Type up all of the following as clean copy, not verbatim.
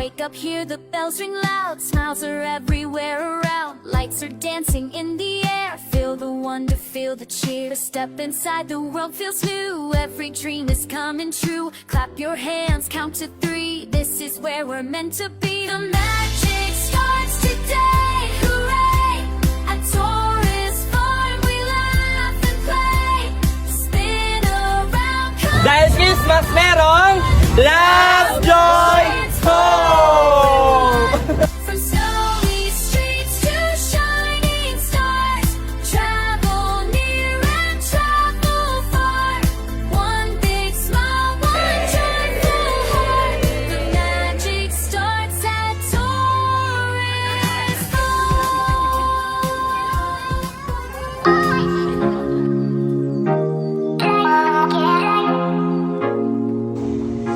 Wake up, hear the bells ring loud. Smiles are everywhere around. Lights are dancing in the air. Feel the wonder, feel the cheer. Step inside, the world feels new. Every dream is coming true. Clap your hands, count to 3. This is where we're meant to be. The magic starts today. Hooray! At Taurus Farm, we laugh and play. Spin around. Dahil Christmas merong Love, Joy, Hope! From snowy streets to shining stars, travel near and travel far. One big smile, one joyful heart. The magic starts at Taurus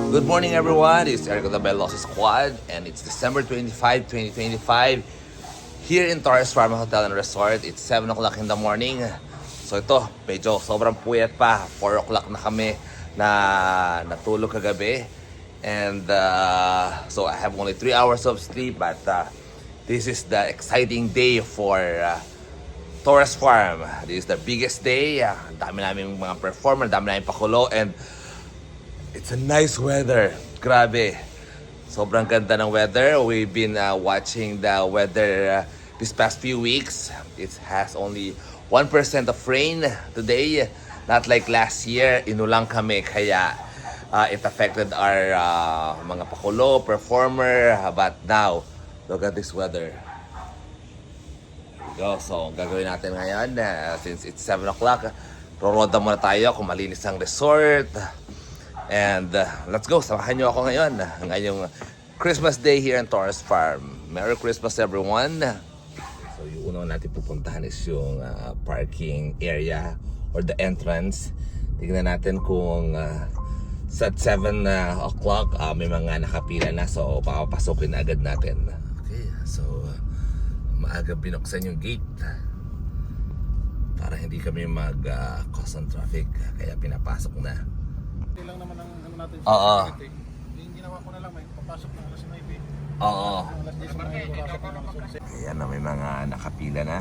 Good morning everyone, it's Eric of the Beloso Squad and it's December 25, 2025 here in Taurus Farm Hotel and Resort. It's 7 o'clock in the morning. So ito, medyo sobrang puyat pa. 4 o'clock na kami na natulog kagabi. And so I have only 3 hours of sleep, but this is the exciting day for Taurus Farm. This is the biggest day. Dami namin mga performer, dami namin pakulo, and it's a nice weather. Grabe. Sobrang ganda ng weather. We've been watching the weather this past few weeks. It has only 1% of rain today. Not like last year, inulang kami. Kaya it affected our mga pakulo, performer. But now, look at this weather. There we go. So, ang gagawin natin ngayon, since it's 7 o'clock, roroda muna tayo kung malinis ang resort. And let's go, samahan nyo ako ngayon ngayong Christmas Day here in Taurus Farm. Merry Christmas everyone. So yung una natin pupuntahan is yung parking area or the entrance. Tingnan natin kung sa 7 o'clock may mga nakapila na, so papapasukin na agad natin. Okay, so maaga binuksan yung gate para hindi kami mag-cause ng traffic, kaya pinapasok na. Lang naman ang ano natin Oo. security. Yung ginawa ko na lang, may papasok ng alas 9. Oo. Alas 10 na yung papasok ng alas 11. Ayan na, may mga nakapila na.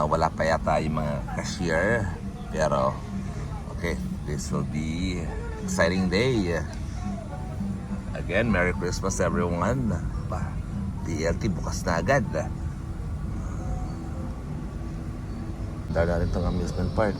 Wala pa yata yung mga cashier. Pero, okay, this will be exciting day. Again, Merry Christmas everyone. TLT bukas na agad. Dala rin itong amusement park.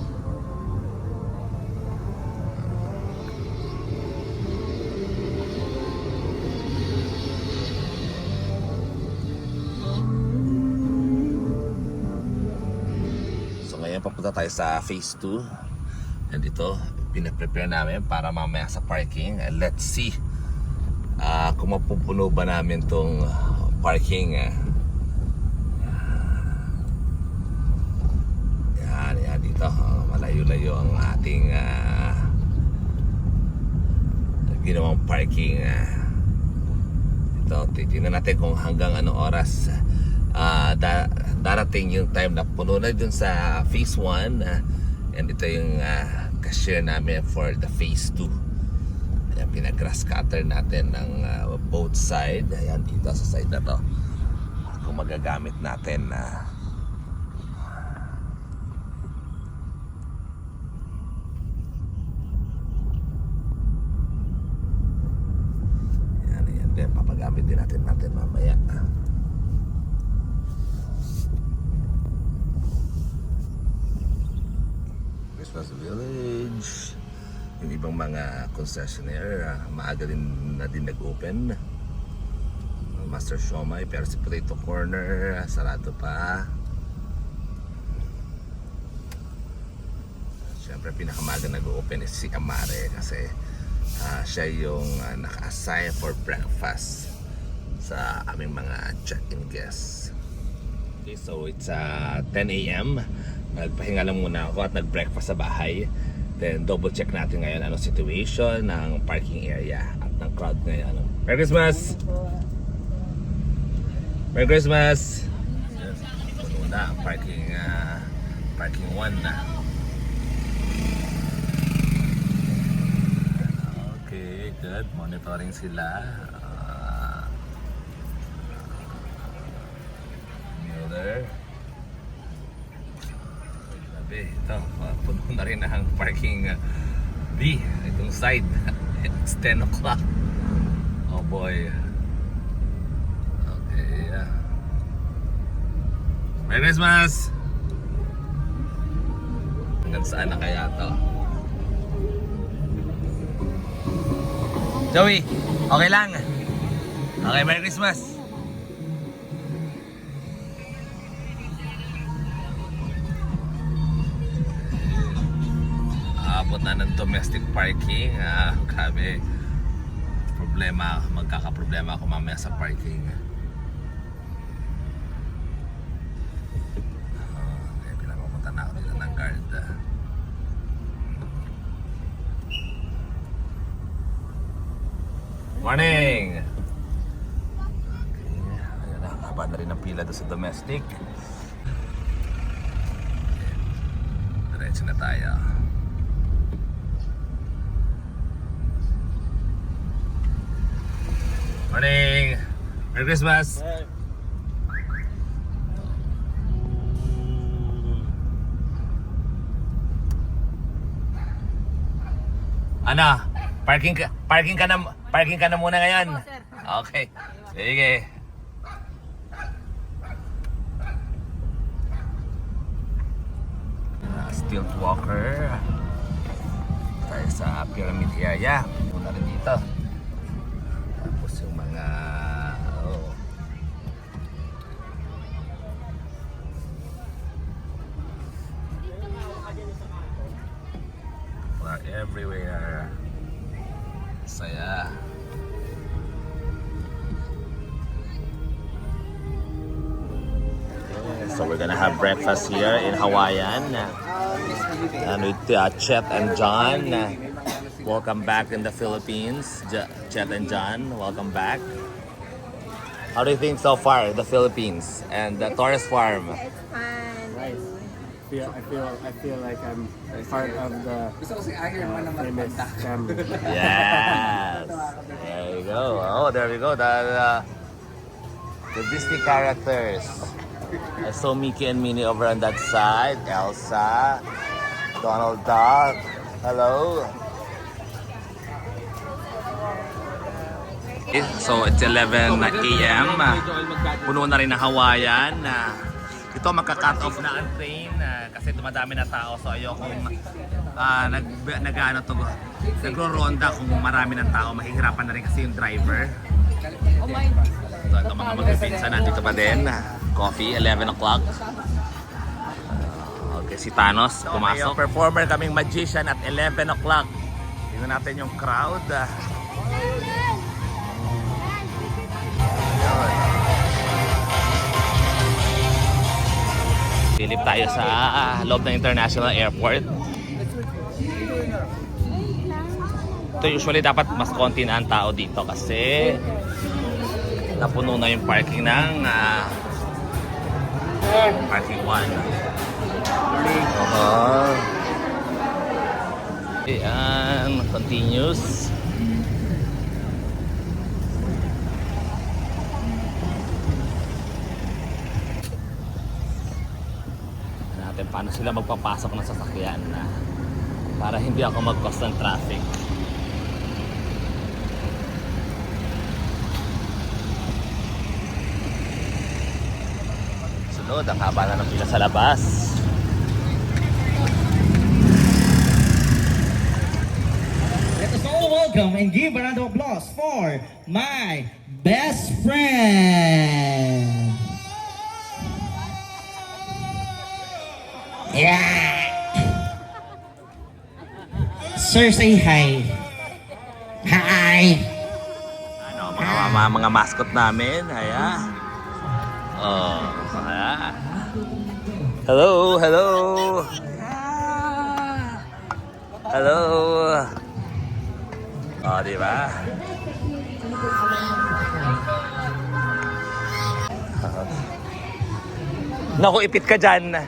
Papunta tayo sa phase 2 and ito pinaprepare namin para mamaya sa parking, and let's see kung mapupuno ba namin tong parking. Yan dito, malayo-layo ang ating ginawang parking. Ito, titignan natin kung hanggang anong oras darating yung time na puno na dun sa phase 1, and ito yung cashier namin for the phase 2. Ayan, pinag-grass cutter natin ng both side. Ayan, dito sa side na to kung magagamit natin ayan din, papagamit din natin mamaya. Christmas Village. Yung ibang mga concessionaire maaga din na din nag-open. Master Siomai, pero si Potato Corner sarado pa. Siyempre pinakamaga nag-open is si Amare kasi siya yung naka-assign for breakfast sa aming mga check-in guests. Okay, so it's 10 a.m. Nagpahinga lang muna ako at nag-breakfast sa bahay. Then double check natin ngayon anong situation ng parking area at ng crowd ngayon. Merry Christmas! Merry Christmas! Puno na ang parking 1 na. Okay, good. Monitoring sila. brother. Sabi, ito, puno na rin ang parking B, itong side. It's 10 o'clock. Oh boy. Okay, yeah. Merry Christmas! Hanggang saan na kaya to? Joey, okay lang. Okay, Merry Christmas. Aabot na ng domestic parking. Grabe. Magkakaproblema ako mamaya sa parking. Okay, pinapapunta na ako dito ng guard. Morning! Okay, ayan na, haba na rin ang pila doon sa domestic. Diretso na tayo. Morning! Merry Christmas! Ano? Parking ka na muna ngayon. Okay. Sige. Stilt walker. Tayo sa pyramid area. Muna rin dito. Tapos yung mga are everywhere. Saya. So we're gonna have breakfast here in Hawaiian. And with Chet and John. Welcome back in the Philippines. Chet and John, welcome back. How do you think so far, the Philippines and the Torres Farm? It's fun. Nice. I feel like I'm part of the famous family. Yes. There you go. Oh, there we go. The Disney characters. I saw Mickey and Minnie over on that side. Elsa, Donald Duck. Hello. So it's 11 a.m. Puno na rin ng Hawaiian. Ito magka-cut off na ang train kasi dumadami na tao, so ayokong nagro-ronda kung marami ng tao, mahihirapan na rin kasi yung driver. So ito mga magpipinsa nandito pa din. Coffee, 11 o'clock. Okay, si Thanos pumasok. Performer kaming magician at 11 o'clock. Tingnan natin yung crowd. Silip tayo sa loob ng International Airport. Ito usually dapat mas konti na ang tao dito kasi napuno na yung parking ng parking 1. Ayan, continues. Paano sila magpapasok ng sasakyan na para hindi ako mag-cause ng traffic. Sunod, ang haba na ng pila sa labas. Let us all welcome and give a round of applause for my best friend. Yeah. Sir, say hi. Hi. Ano, mga mascot namin, haya. Oh, haya. Hello, hello. Hello. Oh, di ba? Naku, ipit ka dyan.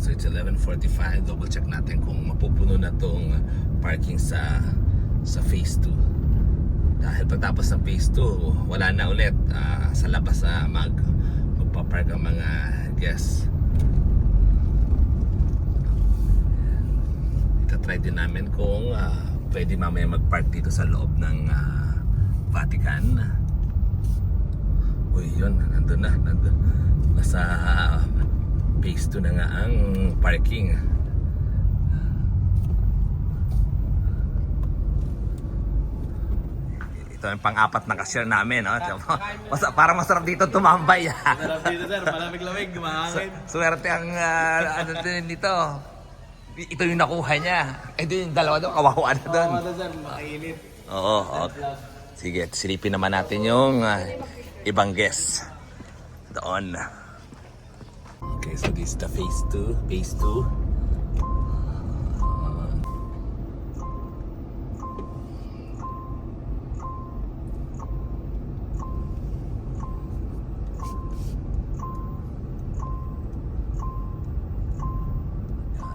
So it's 11:45. Double check natin kung mapupuno na tong parking sa phase 2. Dahil pagtapos ng phase 2, wala na ulit. Sa labas na magpapark ang mga guests. Itatry din namin kung pwede mamaya magpark dito sa loob ng Vatican. Uy, yun, nandun na. Nasa phase 2 na nga ang parking. Ito yung pang-apat na cashier namin. No? Parang masarap dito tumambay. Sarap dito sir, malamig-lamig, mahangin. Swerte ang ano din dito. Ito yung nakuha niya. Yung dalawa doon, kawawa na doon. Ito sir, makainit. Oo. Sige, silipin naman natin yung ibang guests. Doon. Okay, so this is the phase 2. Phase 2.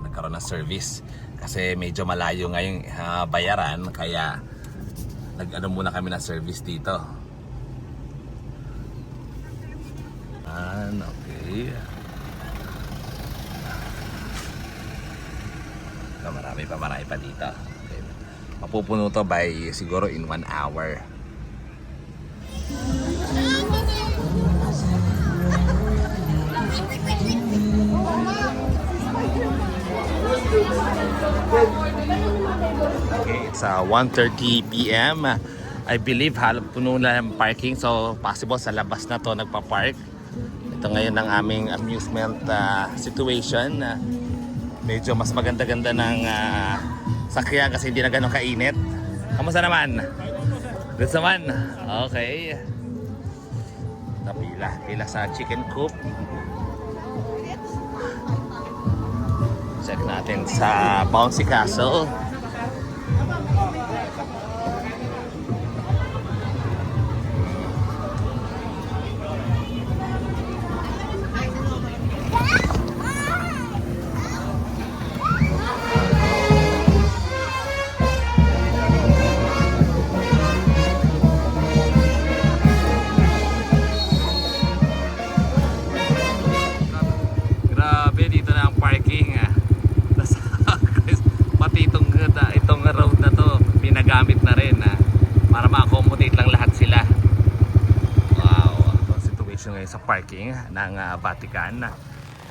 Nagkaroon ng service kasi medyo malayo ngayong bayaran, kaya nag-ano muna kami ng service dito. Okay. So, marami pa dito. Okay. Mapupuno to by siguro in 1 hour. Okay, it's 1:30 p.m. I believe puno na ang parking, so possible sa labas na to nagpa-park. Ito ngayon ang aming amusement situation. Medyo mas maganda-ganda ng sakyan kasi hindi na ganun kainit. Kamusta naman? Good naman? Okay. Pila sa chicken coop. Check natin sa Bouncy Castle. Grabe, dito na ang parking. Pati itong road na to pinagamit na rin para ma-accommodate lang lahat sila. Wow, ang situation ngayon sa parking ng Vatican.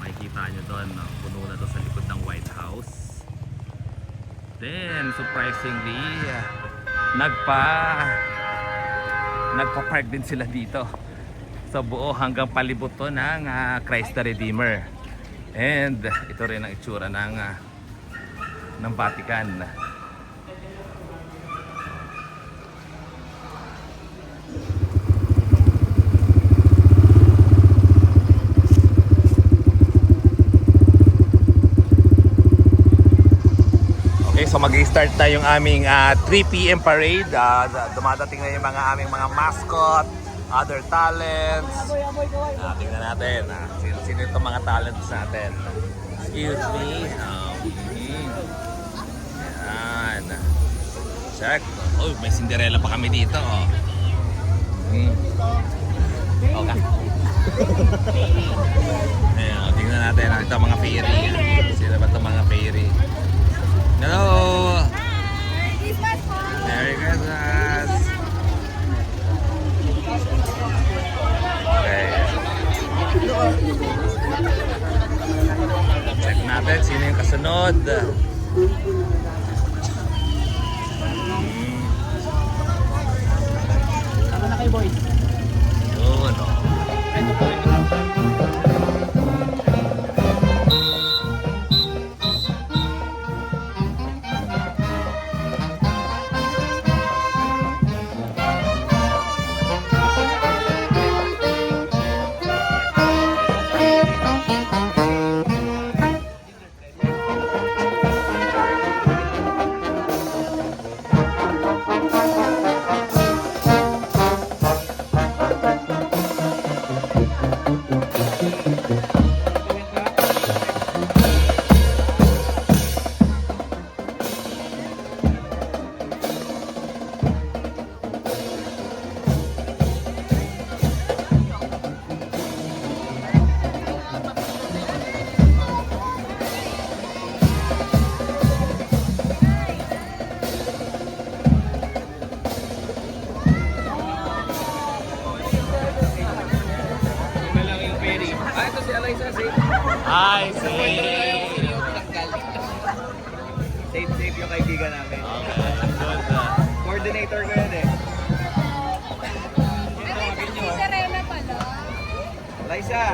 Makikita nyo doon, puno na doon sa likod ng White House. Then surprisingly nagpa-park din sila dito sa buo hanggang palibot to ng Christ the Redeemer. And ito rin ang itsura ng Vatican. Okay, so mag-start na yung aming 3 p.m. parade. Dumadating na yung aming mga mascot, other talents. Tingnan natin. Sino itong mga talents natin? Excuse me. Yan. Check. Oh, may Cinderella pa kami dito. Okay. Ayan, tingnan natin. Ito mga fairy. Sino ba itong mga fairy? Hello! Merry Christmas! Okay. Check natin sino yung kasunod. Tama na kayo boys. Yun, oh. Hi, safe. Safe yung kaibigan namin. Okay, good. Coordinator ko yun eh. Serena pala. Liza!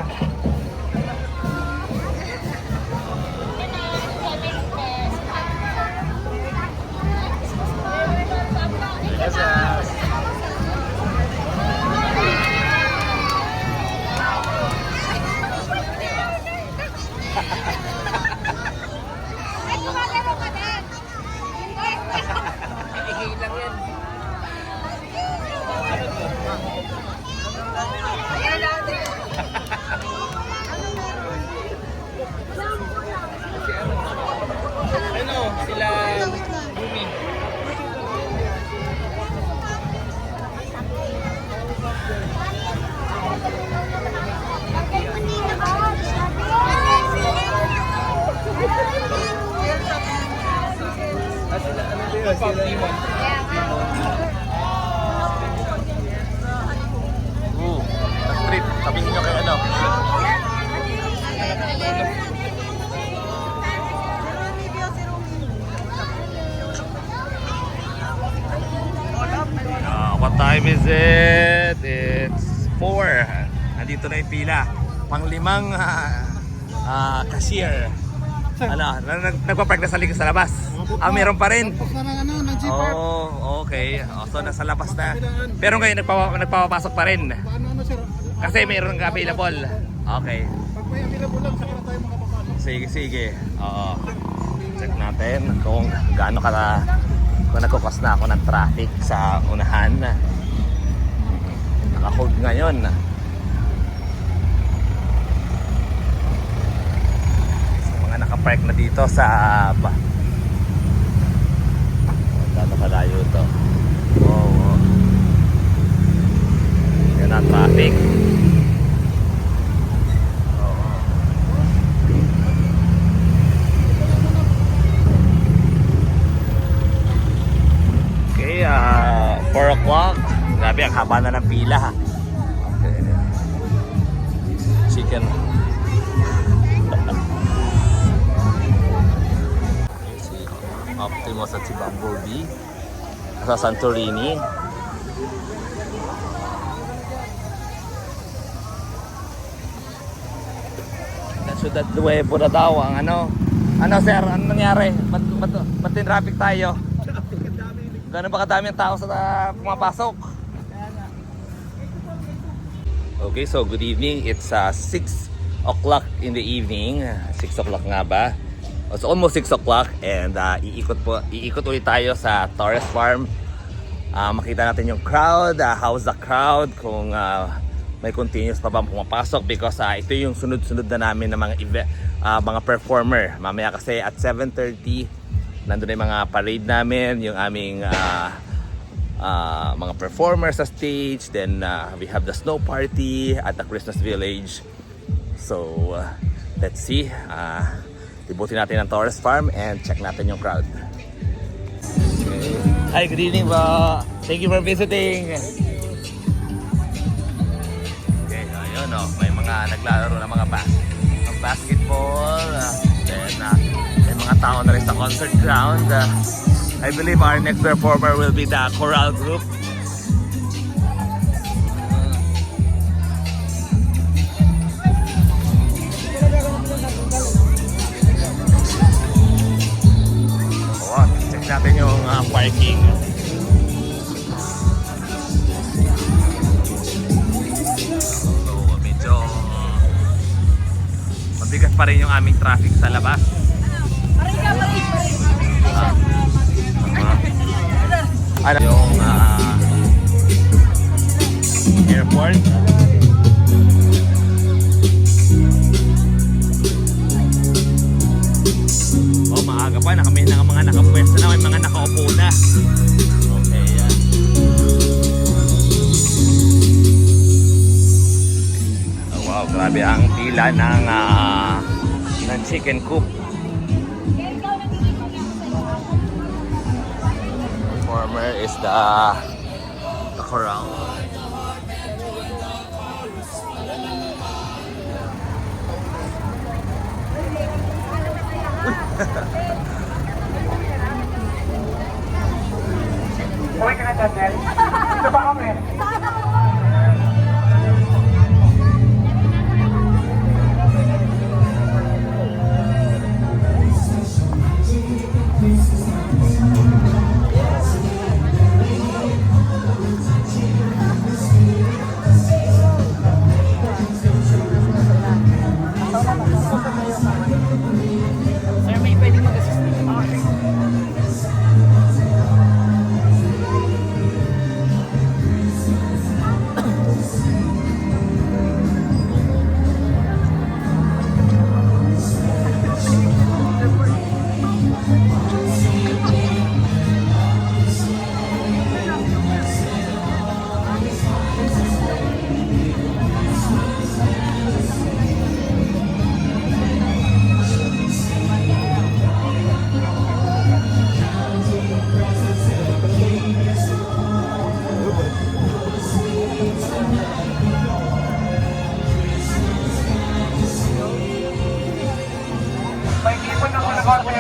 Ay, gumagano ka din. Ihilang yan. Ayan natin. Ano? Sila Bumi. Sila ano ba yun? Sila Timon. Trip, sabihin nyo kay ano. What time is it? It's 4. Nandito na yung pila. Panglimang cashier. Ano, nagpa-park na sa likod sa labas. Meron pa rin. Tapos na ng ano, ng G-Park. Oh, okay. So nasa labas na. Pero ngayon nagpapapasok pa rin. Paano ano sir? Kasi mayroon ka available. Okay. Pag may available lang, saka na tayo makapapasok. Sige. Oo. Check natin kung gaano kung nagkukos na ako ng traffic sa unahan. Naka-hold ngayon. Sa mga nakapark na dito sa gaano kalayo ito. Oo. Yan ang traffic. Okay, 4 o'clock. Grabe, ang haba na ng pila. Okay. Chicken. Optimus at si Bumblebee. Sa Santorini. Ciudad Nuevo na daw ang ano. Ano sir, ano nangyari? Ba't din traffic tayo? Gano'n ba kadami ang tao sa pumapasok? Okay, so good evening. It's 6 o'clock in the evening. 6 o'clock nga ba? It's almost 6 o'clock and iikot ulit tayo sa Torres Farm. Makita natin yung crowd, how's the crowd, kung may continuous pa bang pumapasok because ito yung sunod-sunod na namin ng mga performer. Mamaya kasi at 7:30 nandun na yung mga parade namin, yung aming mga performers sa stage. Then we have the snow party at the Christmas Village. So let's see. Ibutin natin ang Torres Farm and check natin yung crowd. Okay. Hi, good evening po. Thank you for visiting. Okay, ayun may mga naglalaro ng mga basketball. Then may mga tao na rin sa concert ground. I believe our next performer will be the choral group. Check natin yung parking. So medyo mabigat pa rin yung aming traffic sa labas. Ano yung airport. Oh, maaga pa. May mga nakapwesto na. May mga nakaupo na. Okay, yan. Oh, wow, grabe ang pila ng chicken coop. Performer is the chorale. Uwi ka na, Daniel. Dito ba kami? Sir, may pwedeng mag-assist dito. May ipon ako na konti.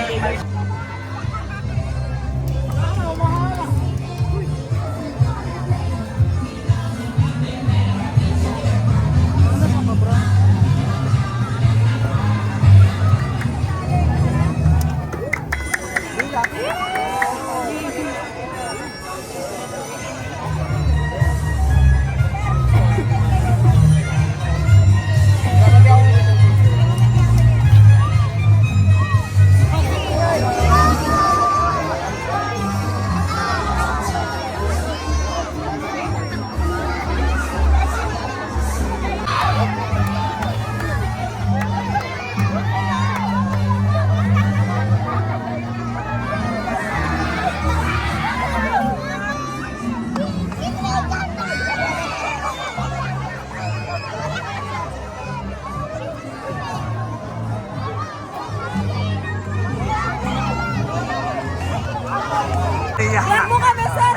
Yan mo kami, sir!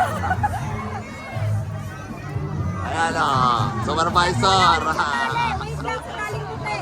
Ayan o, supervisor. May isang sakaling puti.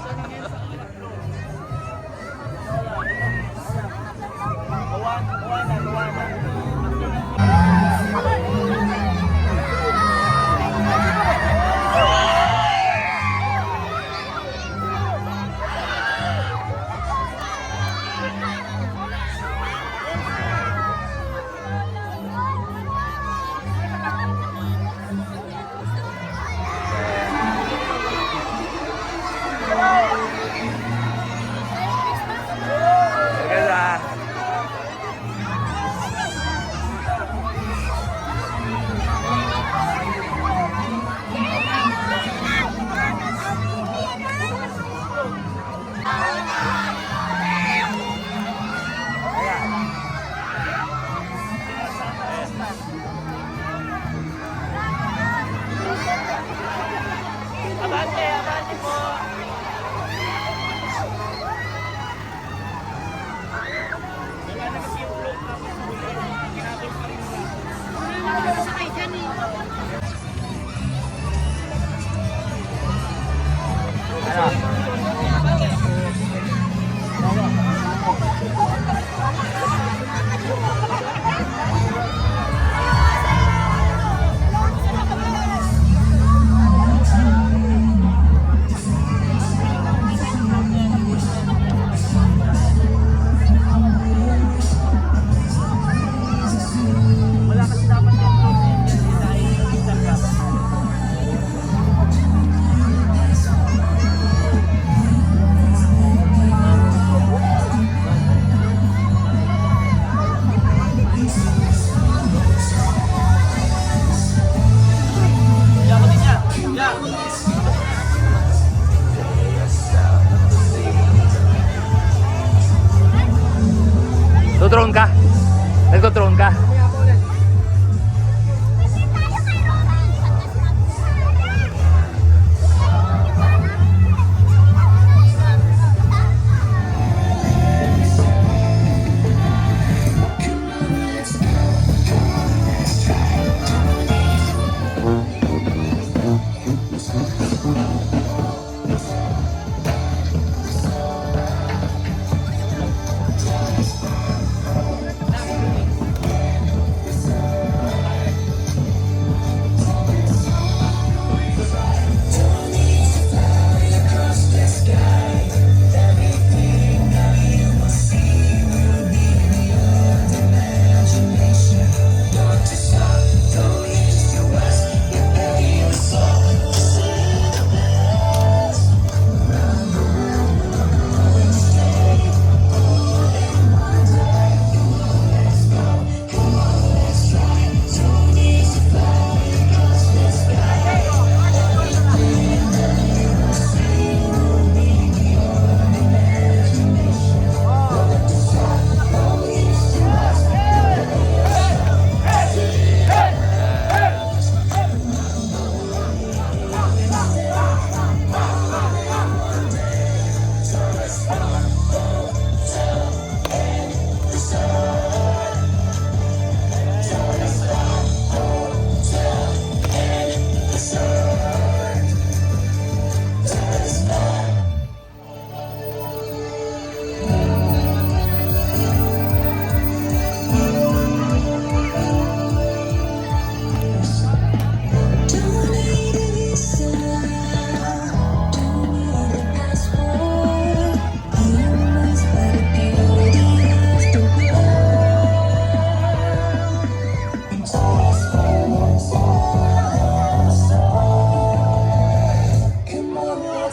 Drone ka? Nagdo-drone ka?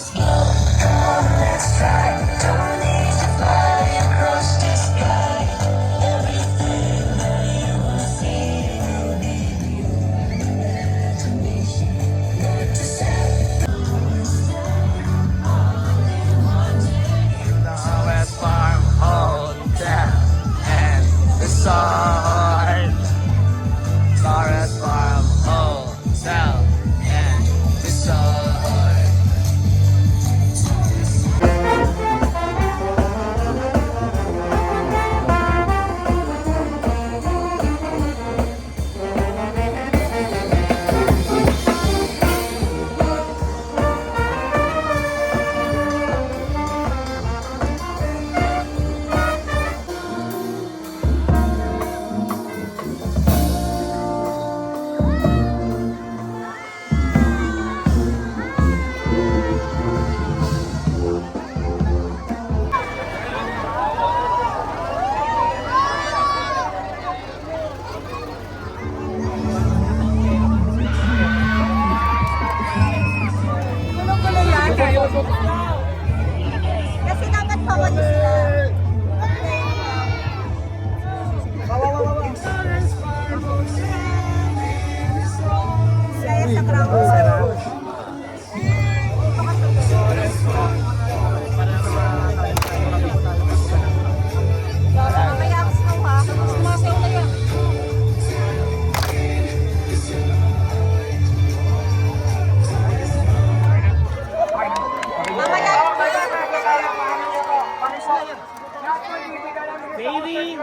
The West Farm Hotel and Resort. West Farm Hotel and Resort. Gulo-gulo yan. Kasi dapat pawali sila. Saya sa ground. Mamaya ang snow ha. Sumasaw na yan. Mamaya Baby!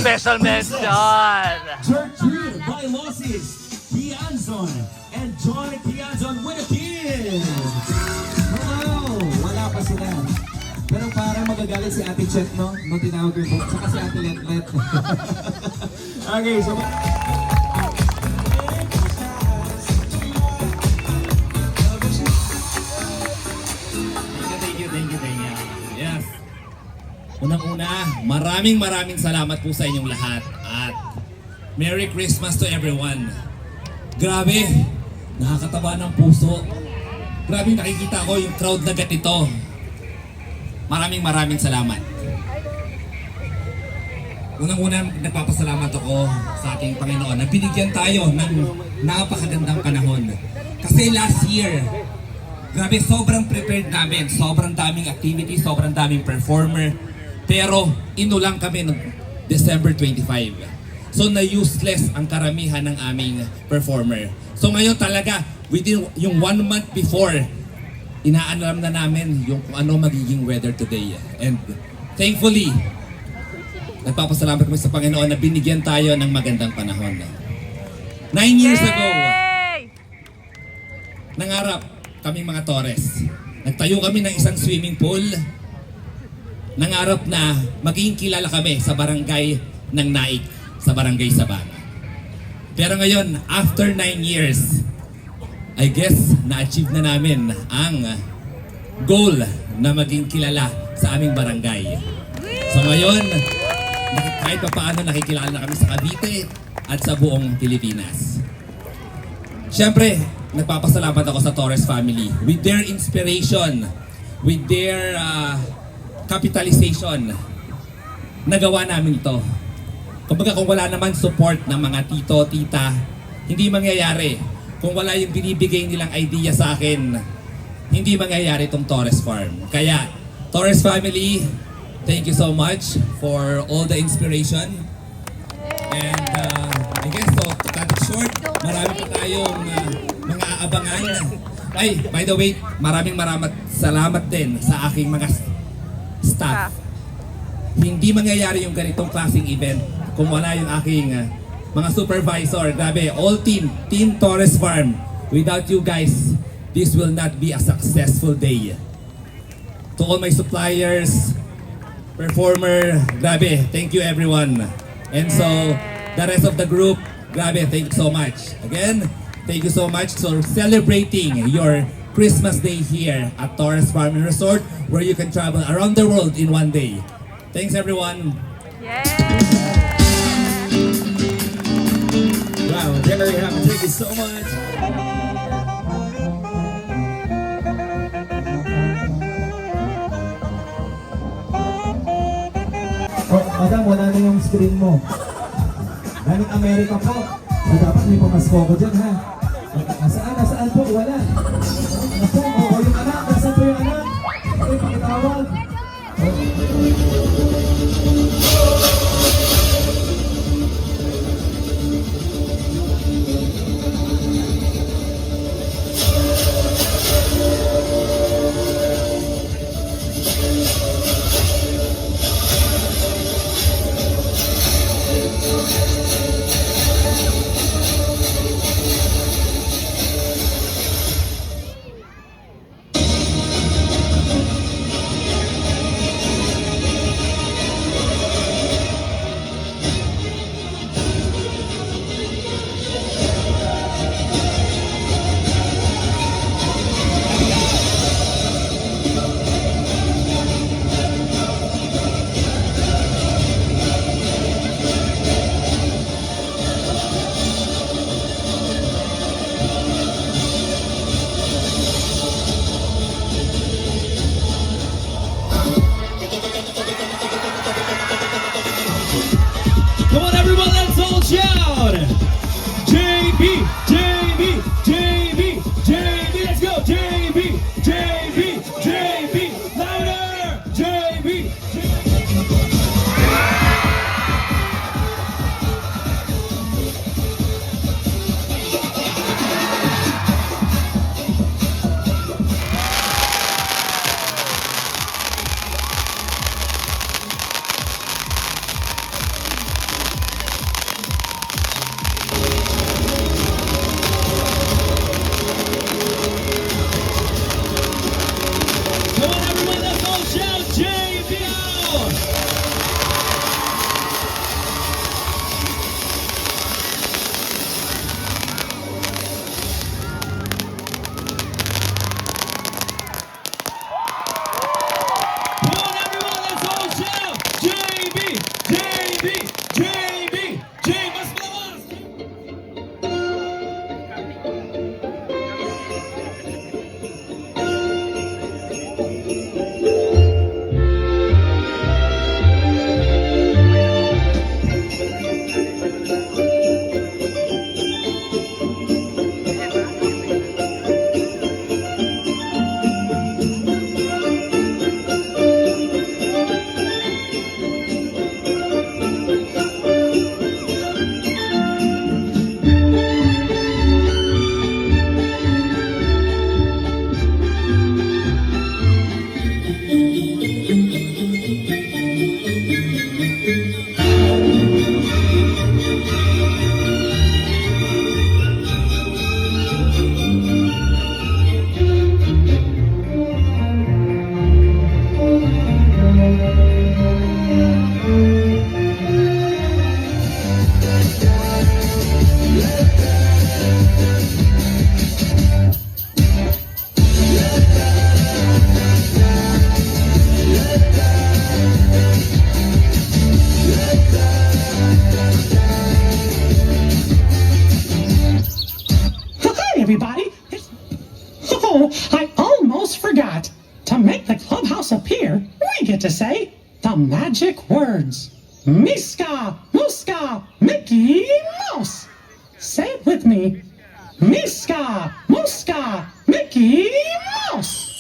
Special mention! Gertrude by Losses, Tianzon, and John Tianzon with a kid! Wow! Wala pa sila. Pero parang magagalit si Ate Chet, no? Nung tinawag ko yung saka si Ate Letlet. Okay, so... Thank you. Yes. Unang-una, maraming salamat po sa inyong lahat at Merry Christmas to everyone. Grabe, nakakataba ng puso. Grabe, nakikita ko yung crowd na ganito. Maraming salamat. Unang-una, nagpapasalamat ako sa ating Panginoon na binigyan tayo ng napakagandang panahon. Kasi last year, grabe, sobrang prepared namin. Sobrang daming activity, sobrang daming performer. Pero inulang kami noong December 25. So na-useless ang karamihan ng aming performer. So ngayon talaga, within yung 1 month before, inaalam na namin yung kung ano magiging weather today. And thankfully, nagpapasalamat kami sa Panginoon na binigyan tayo ng magandang panahon. 9 years ago, nangarap kami mga Torres. Nagtayo kami ng isang swimming pool. Nangarap na maging kilala kami sa barangay ng Naik, sa barangay Sabang. Pero ngayon, after 9 years, I guess na-achieve na namin ang goal na maging kilala sa aming barangay. So ngayon, kahit pa paano nakikilala na kami sa Cavite at sa buong Pilipinas. Siyempre, nagpapasalamat ako sa Torres family. With their inspiration, with their capitalization, nagawa namin ito. Kumbaga kung wala naman support ng mga tito, tita, hindi mangyayari. Kung wala yung binibigay nilang idea sa akin, hindi mangyayari itong Torres Farm. Kaya, Torres family, thank you so much for all the inspiration. And I guess so, to cut it short, marami pa tayong mga aabangan. Ay, by the way, maraming salamat din sa aking mga staff. Hindi mangyayari yung ganitong klaseng event kung wala yung aking mga supervisor. Grabe, all Team Torres Farm. Without you guys, this will not be a successful day. To all my suppliers, performer, grabe, thank you everyone. And so, the rest of the group, grabe, thank you so much. Again, thank you so much for celebrating your Christmas Day here at Torres Farm and Resort, where you can travel around the world in one day. Thanks everyone. Wow, very happy. Thank you so much. Oh, madam, wala na yung screen mo. Galing Amerika po. So, dapat may pamasko ko dyan, ha? Nasaan po? Wala. Naku, yung anak. Nasaan po yung anak? Okay, pakitawag. Come on everyone, let's all shout! JB, JB, JB, JB, let's go! JB, JB, JB, louder! JB, come on everyone, let's all shout! JB out! Come on everyone, let's all shout! JB, JB, JB, J, mas malakas! Hi, everybody. Oh, I almost forgot. To make the clubhouse appear, we get to say the magic words. Miska, Muska, Mickey Mouse. Say it with me. Miska, Muska, Mickey Mouse.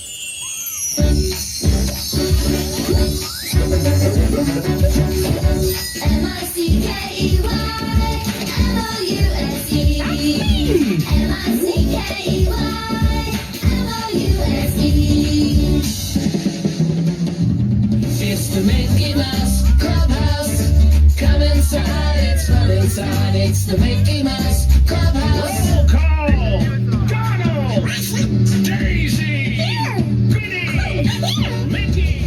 It's the Mickey Mouse Clubhouse. Come inside, it's fun inside. It's the Mickey Mouse Clubhouse. Roll call. Donald. Daisy. Goody. Mickey.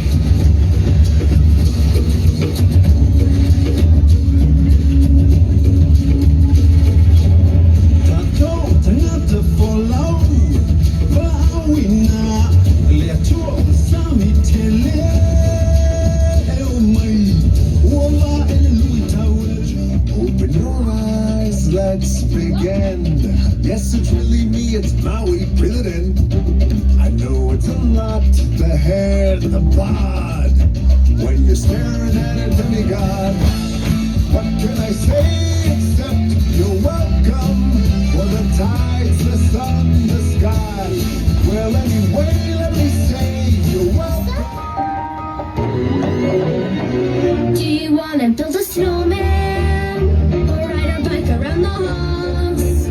Open your eyes, let's begin. Yes, it's really me, it's Maui, breathe it in. I know it's a lot, the hair, the bod. When you're staring at a demigod, what can I say except you're welcome? For the tides, the sun, the sky. Well, anyway, let me say you're welcome. Do you wanna build a snowman or ride our bike around the halls?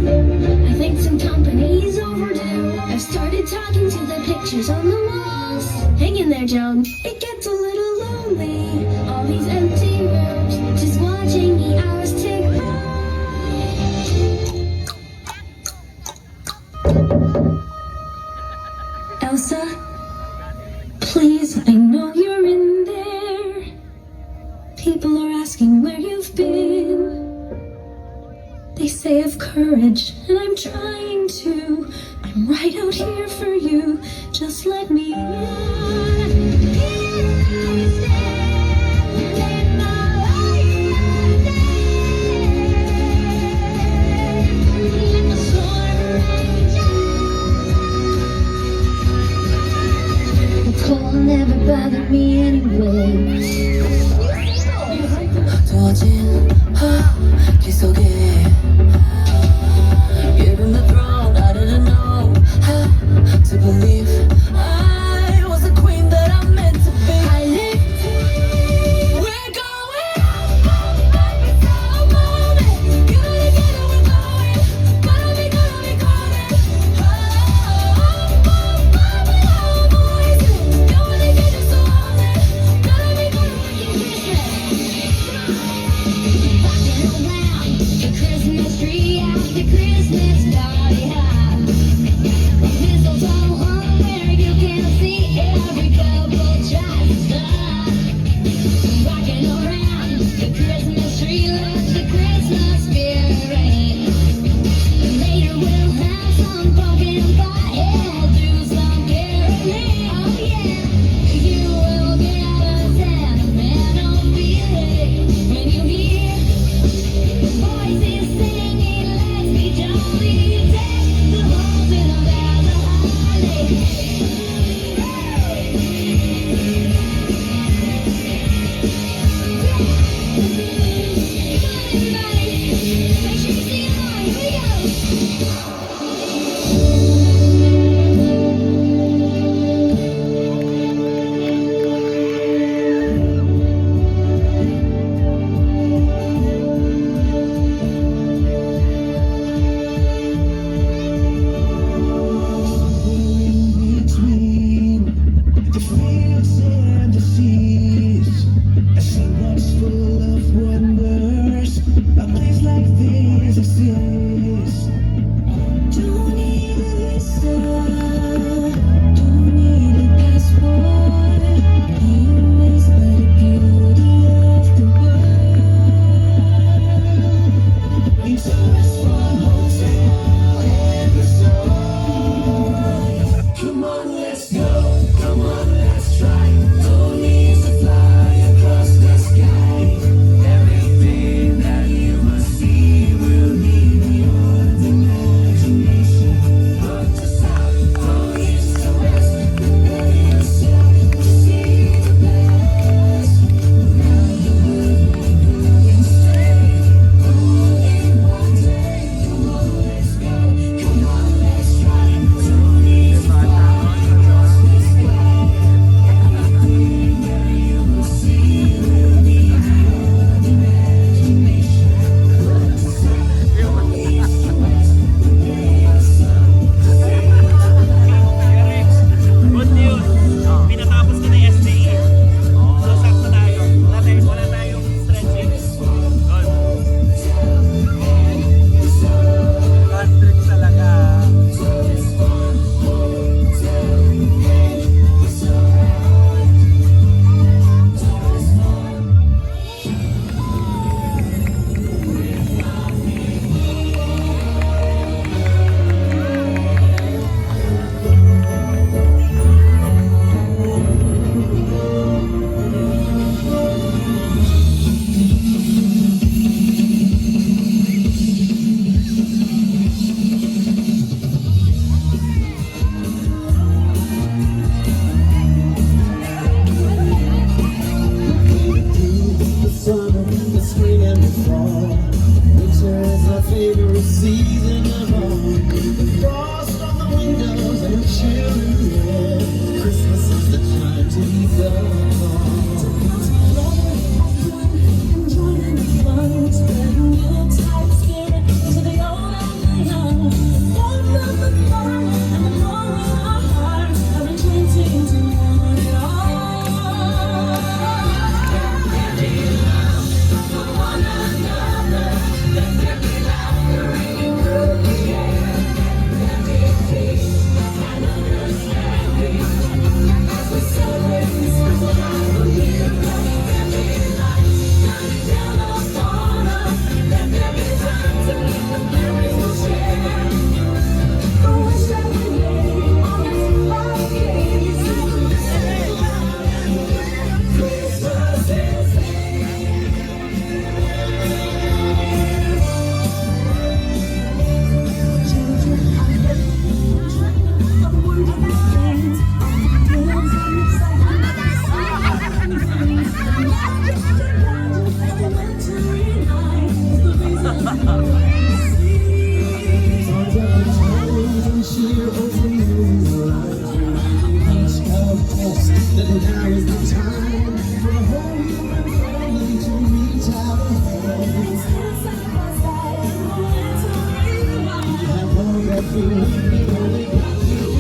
I think some company's overdue. I've started talking to the pictures on the walls. Hang in there, Joan. It gets a little lonely. All these empty rooms, just watching the hours tick by. Elsa, please, I know you're in there. People are asking where you've been. They say of courage, and I'm trying to. I'm right out here for you. Just let me in. The cold never bothered me anyway. 두어진 길 속에 Given the throne, I didn't know how to believe I was the queen that every week. Only got you.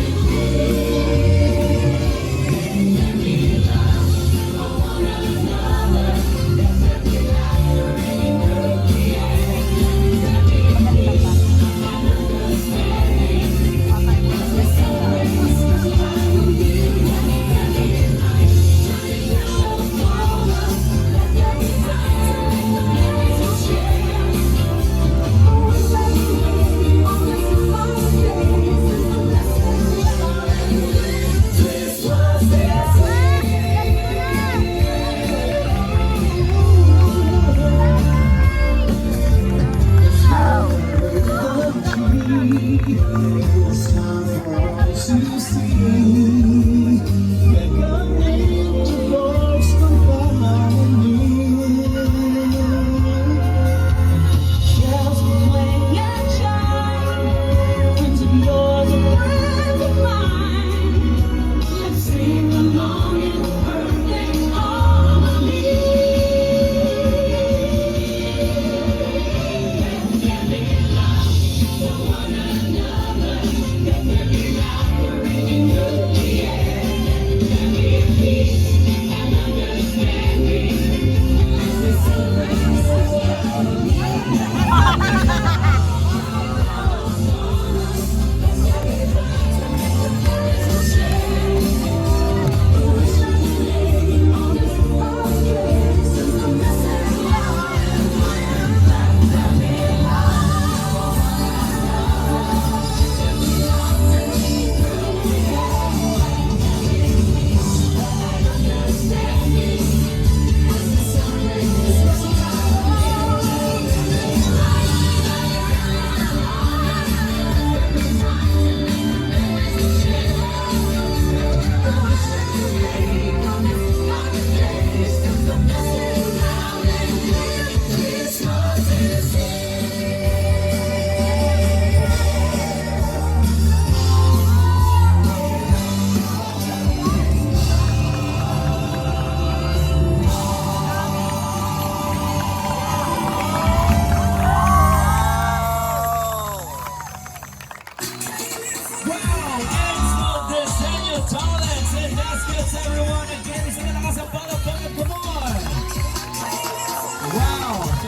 It's time for all to see. Becoming divorced from me. Just when you're child, dreams of yours and words of mine. Let's sing along in perfect harmony. Let there be love for one another. Let there be laughter in the air. Let there be peace and understanding. As we celebrate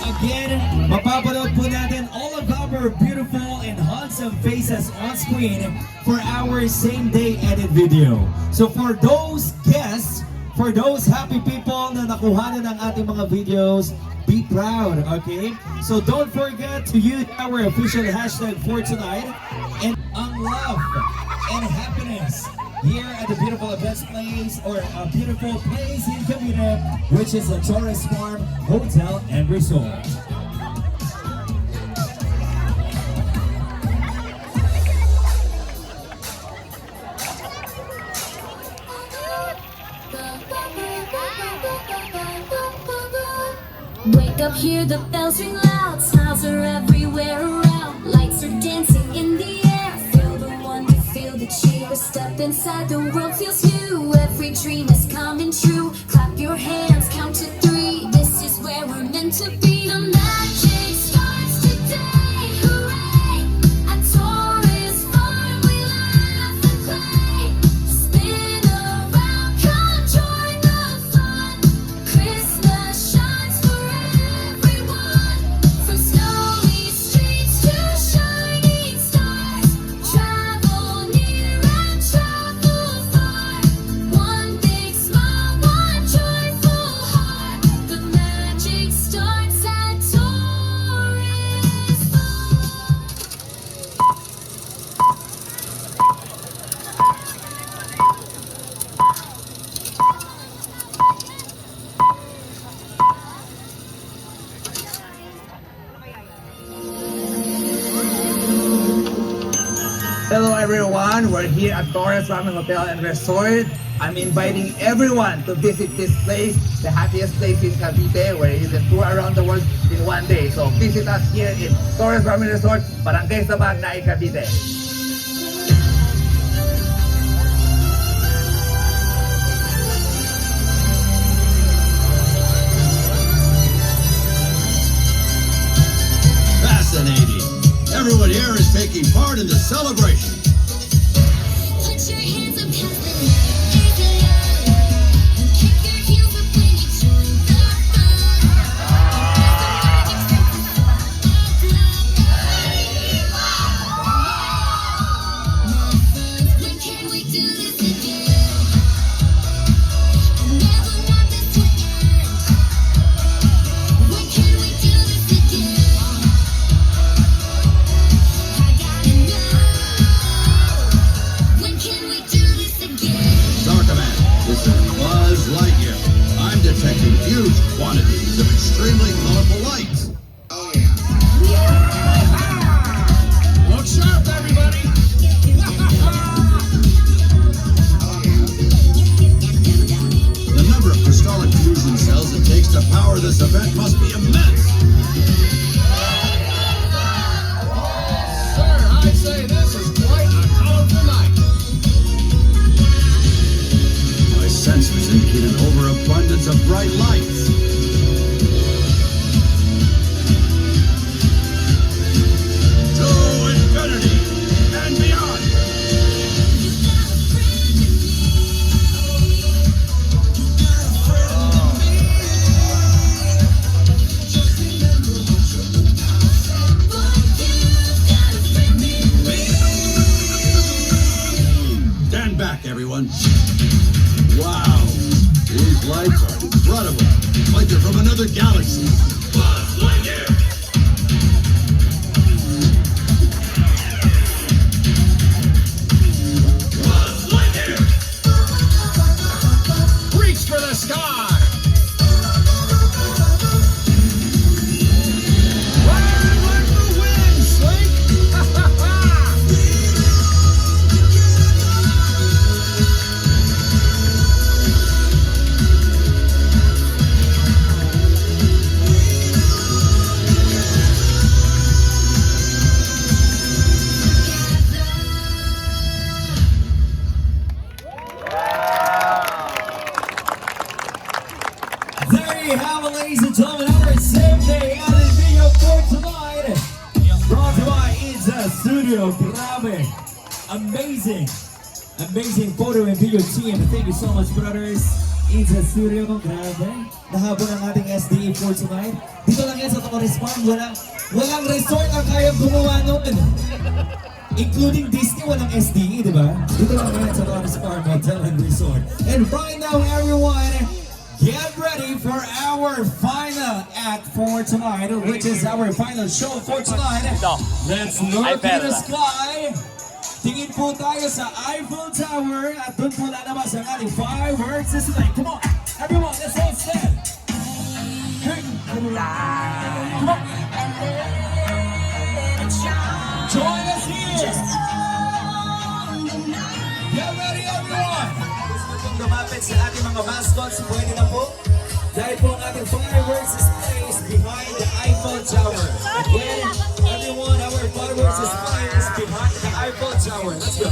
Again, mapapanood po natin all of our beautiful and handsome faces on screen for our same day edit video. So for those guests, for those happy people na nakuha na ng ating mga videos, be proud, okay? So don't forget to use our official hashtag for tonight and ang love and happiness here at the beautiful events place or a beautiful place in Cavite, which is the Torres Farm Hotel and Resort. Wake up, hear the bells ring loud. Smiles are everywhere around. Lights are dancing in the air. Feel the wonder, feel the cheer. Step inside, the world feels new. Every dream is coming true. Clap your hands, count to 3. This is where we're meant to be. The magic starts today. Hooray! At Torres Farm, we laugh and play. Spin around, come join the fun. Christmas shines for everyone. From snowy streets to shining stars. Travel near and travel far. One big smile, one joyful heart. The magic starts at Torres Farm. Hello everyone, we're here at Torres Farm Hotel and Resort. I'm inviting everyone to visit this place, the happiest place in Cavite, where you can tour around the world in one day. So visit us here in Torres Farm Resort, Barangay Sabag, Naik, Cavite. Fascinating. Everyone here is taking part in the celebration. Put your hands up 'cause the night is young. And kick your heels up when you join the fun. When can we do this again? I never want this to end. When can we do this again? I gotta know. When can we do this again? Star Command, this is Buzz Lightyear. I'm detecting huge quantities of extremely colorful lights. Oh yeah. Look sharp, everybody. The number of crystallic fusion cells it takes to power this event must be immense. Sir, I'd say this is quite a colorful night. My senses indicate an overabundance of bright lights. To infinity and beyond. Stand back, everyone. Wow, these lights are incredible. Like they're from another galaxy. Buzz Lightyear! Buzz Lightyear! Reach for the sky! Ride like the wind, Slink! There you have it, ladies and gentlemen, our same day added video for tonight. Brought to you by Inza Studio. Grabe. Amazing photo and video team. Thank you so much, brothers. Inza Studio, grabe. Nahabol ang ating SDE for tonight. Dito lang yan sa Torres Farm. Walang resort ang kayang gumawa noon. Including Disney, walang SDE, di ba? Dito lang yan sa Torres Farm Hotel and Resort. And right now, everyone, get ready for our final act for tonight, which is our final show for tonight. Let's look to the sky. Tingin po tayo sa Eiffel Tower at doon po lalabas ang ating fireworks display. Come on, everyone, let's all stand. Come on. Join us here. Get ready, everyone. Kung lumapit sa ating mga mascots, pwede na po. Dahil po ang ating fireworks display is behind the Eiffel Tower. Again, everyone, our fireworks display is behind the Eiffel Tower. Let's go.